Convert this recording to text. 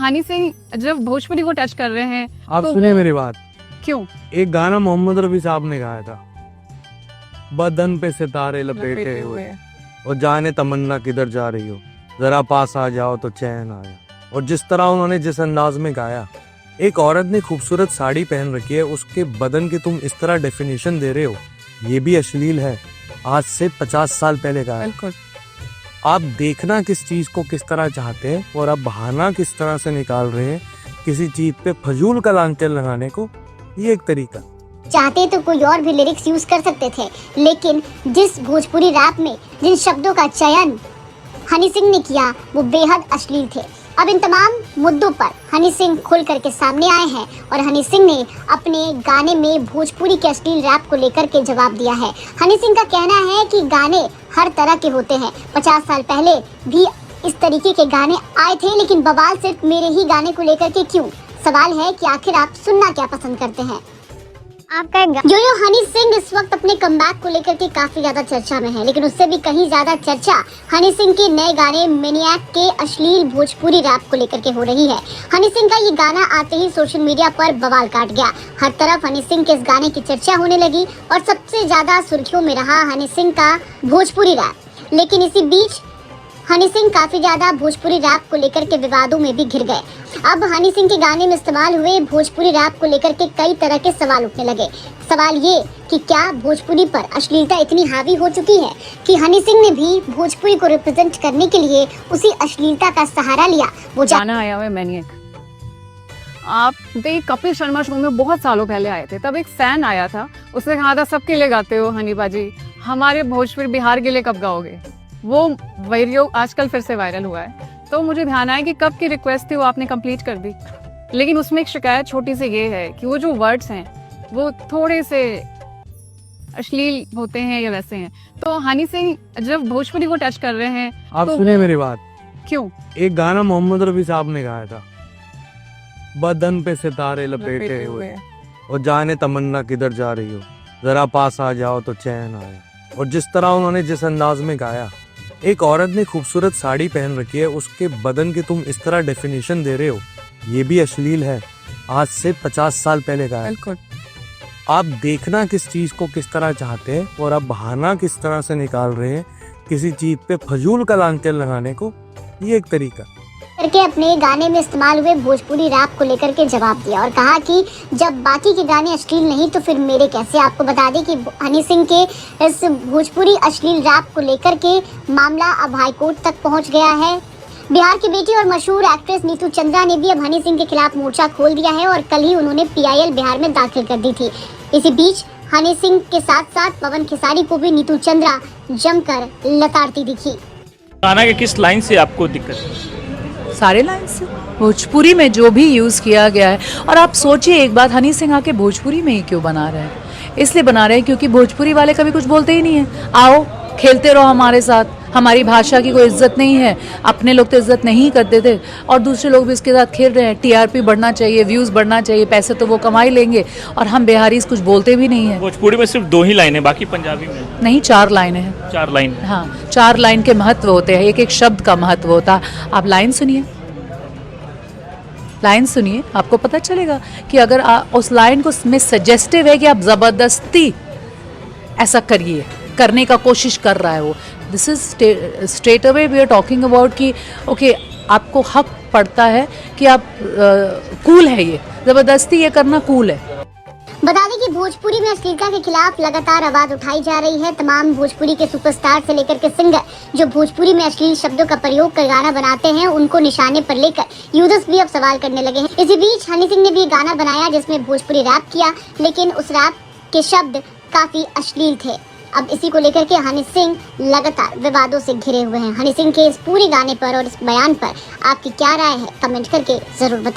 हनी सिंह जब भोजपुरी को टच कर रहे हैं आप तो सुने मेरी बात। क्यों? एक गाना मोहम्मद रफी साहब ने गाया था, बदन पे सितारे लपेटे हुए और जाने तमन्ना किधर जा रही हो, जरा पास आ जाओ तो चैन आया। और जिस तरह उन्होंने जिस अंदाज में गाया, एक औरत ने खूबसूरत साड़ी पहन रखी है, उसके बदन की तुम इस तरह डेफिनेशन दे रहे हो, ये भी अश्लील है। आज से 50 साल पहले का है। बिल्कुल। आप देखना किस चीज को किस तरह चाहते हैं और आप बहाना किस तरह से निकाल रहे हैं किसी चीज पे फजूल का लांछन लगाने को, ये एक तरीका। चाहते तो कोई और भी लिरिक्स यूज कर सकते थे, लेकिन जिस भोजपुरी रैप में जिन शब्दों का चयन हनी सिंह ने किया वो बेहद अश्लील थे। अब इन तमाम मुद्दों पर हनी सिंह खुल करके सामने आए हैं और हनी सिंह ने अपने गाने में भोजपुरी के अश्लील रैप को लेकर के जवाब दिया है। हनी सिंह का कहना है कि गाने हर तरह के होते हैं, 50 साल पहले भी इस तरीके के गाने आए थे, लेकिन बवाल सिर्फ मेरे ही गाने को लेकर के क्यों? सवाल है कि आखिर आप सुनना क्या पसंद करते हैं? आपका जो हनी सिंह इस वक्त अपने कमबैक को लेकर के काफी ज्यादा चर्चा में है, लेकिन उससे भी कहीं ज्यादा चर्चा हनी सिंह के नए गाने मैनिएक के अश्लील भोजपुरी रैप को लेकर के हो रही है। हनी सिंह का ये गाना आते ही सोशल मीडिया पर बवाल काट गया। हर तरफ हनी सिंह के इस गाने की चर्चा होने लगी और सबसे ज्यादा सुर्खियों में रहा हनी सिंह का भोजपुरी रैप। लेकिन इसी बीच हनी सिंह काफी ज्यादा भोजपुरी रैप को लेकर के विवादों में भी घिर गए। अब हनी सिंह के गाने में इस्तेमाल हुए भोजपुरी रैप को लेकर के कई तरह के सवाल उठने लगे। सवाल ये कि क्या भोजपुरी पर अश्लीलता इतनी हावी हो चुकी है कि हनी सिंह ने भी भोजपुरी को रिप्रेजेंट करने के लिए उसी अश्लीलता का सहारा लिया। वो गाना आया हुआ है मैनिएक। आप देख कपिल शर्मा शो में बहुत सालों पहले आए थे, तब एक फैन आया था, उसने कहा था सबके लिए गाते हो हनी बाजी, हमारे भोजपुरी बिहार के लिए कब गाओगे? वो वीडियो आजकल फिर से वायरल हुआ है। तो मुझे ध्यान आया कि कब की रिक्वेस्ट थी वो आपने कंप्लीट कर दी। लेकिन उसमें एक शिकायत छोटी सी ये है कि वो जो वर्ड्स हैं वो थोड़े से अश्लील होते हैं या वैसे हैं। तो हनी सिंह जब भोजपुरी को टच कर रहे हैं आप तो सुने मेरी बात। क्यों? एक गाना मोहम्मद रफी साहब ने गाया था, बदन पे सितारे लपेटे हुए और जाने तमन्ना किधर जा रही हो, जरा पास आ जाओ तो चैन आया। और जिस तरह उन्होंने जिस अंदाज में गाया, एक औरत ने खूबसूरत साड़ी पहन रखी है, उसके बदन की तुम इस तरह डेफिनेशन दे रहे हो, ये भी अश्लील है। आज से 50 साल पहले का है। बिल्कुल। आप देखना किस चीज को किस तरह चाहते हैं और आप बहाना किस तरह से निकाल रहे हैं किसी चीज पे फजूल का लांछन लगाने को, ये एक तरीका। करके अपने गाने में इस्तेमाल हुए भोजपुरी रैप को लेकर के जवाब दिया और कहा कि जब बाकी के गाने अश्लील नहीं तो फिर मेरे कैसे। आपको बता दें कि हनी सिंह के इस भोजपुरी अश्लील रैप को लेकर के मामला अब हाईकोर्ट तक पहुंच गया है। बिहार की बेटी और मशहूर एक्ट्रेस नीतू चंद्रा ने भी अब हनी सिंह के खिलाफ मोर्चा खोल दिया है और कल ही उन्होंने PIL बिहार में दाखिल कर दी थी। इसी बीच हनी सिंह के साथ साथ पवन खेसारी को भी नीतू चंद्रा जमकर लताड़ती दिखी। गाना के किस लाइन से आपको दिक्कत है? सारे लाइन से भोजपुरी में जो भी यूज़ किया गया है। और आप सोचिए एक बात, हनी सिंह आके भोजपुरी में ही क्यों बना रहे हैं? इसलिए बना रहे हैं क्योंकि भोजपुरी वाले कभी कुछ बोलते ही नहीं है। आओ खेलते रहो हमारे साथ, हमारी भाषा की कोई इज्जत नहीं है। अपने लोग तो इज्जत नहीं करते थे और दूसरे लोग भी इसके साथ खेल रहे हैं। TRP बढ़ना चाहिए, व्यूज़ बढ़ना चाहिए, पैसे तो वो कमा ही लेंगे और हम बिहारी कुछ बोलते भी नहीं है। भोजपुरी में सिर्फ 2 ही लाइन है, बाकी पंजाबी में नहीं 4 लाइनें हैं। 4 लाइन। हाँ 4 लाइन के महत्व होते हैं, एक एक शब्द का महत्व होता है। आप लाइन सुनिए, लाइन सुनिए, आपको पता चलेगा कि अगर उस लाइन को में सजेस्टिव है कि आप ज़बरदस्ती ऐसा करिए, करने का कोशिश कर रहा है वो, this is straight away we are talking about कि ओके आपको हक पड़ता है कि आप कूल है, ये ज़बरदस्ती ये करना कूल है। बता दें कि भोजपुरी में अश्लीलता के खिलाफ लगातार आवाज उठाई जा रही है। तमाम भोजपुरी के सुपरस्टार से लेकर के सिंगर जो भोजपुरी में अश्लील शब्दों का प्रयोग कर गाना बनाते हैं, उनको निशाने पर लेकर यूजर्स भी अब सवाल करने लगे हैं। इसी बीच हनी सिंह ने भी गाना बनाया जिसमें भोजपुरी रैप किया, लेकिन उस रैप के शब्द काफी अश्लील थे। अब इसी को लेकर के हनी सिंह लगातार विवादों से घिरे हुए हैं। हनी सिंह के इस पूरे गाने पर और इस बयान पर आपकी क्या राय है, कमेंट करके जरूर बताएं।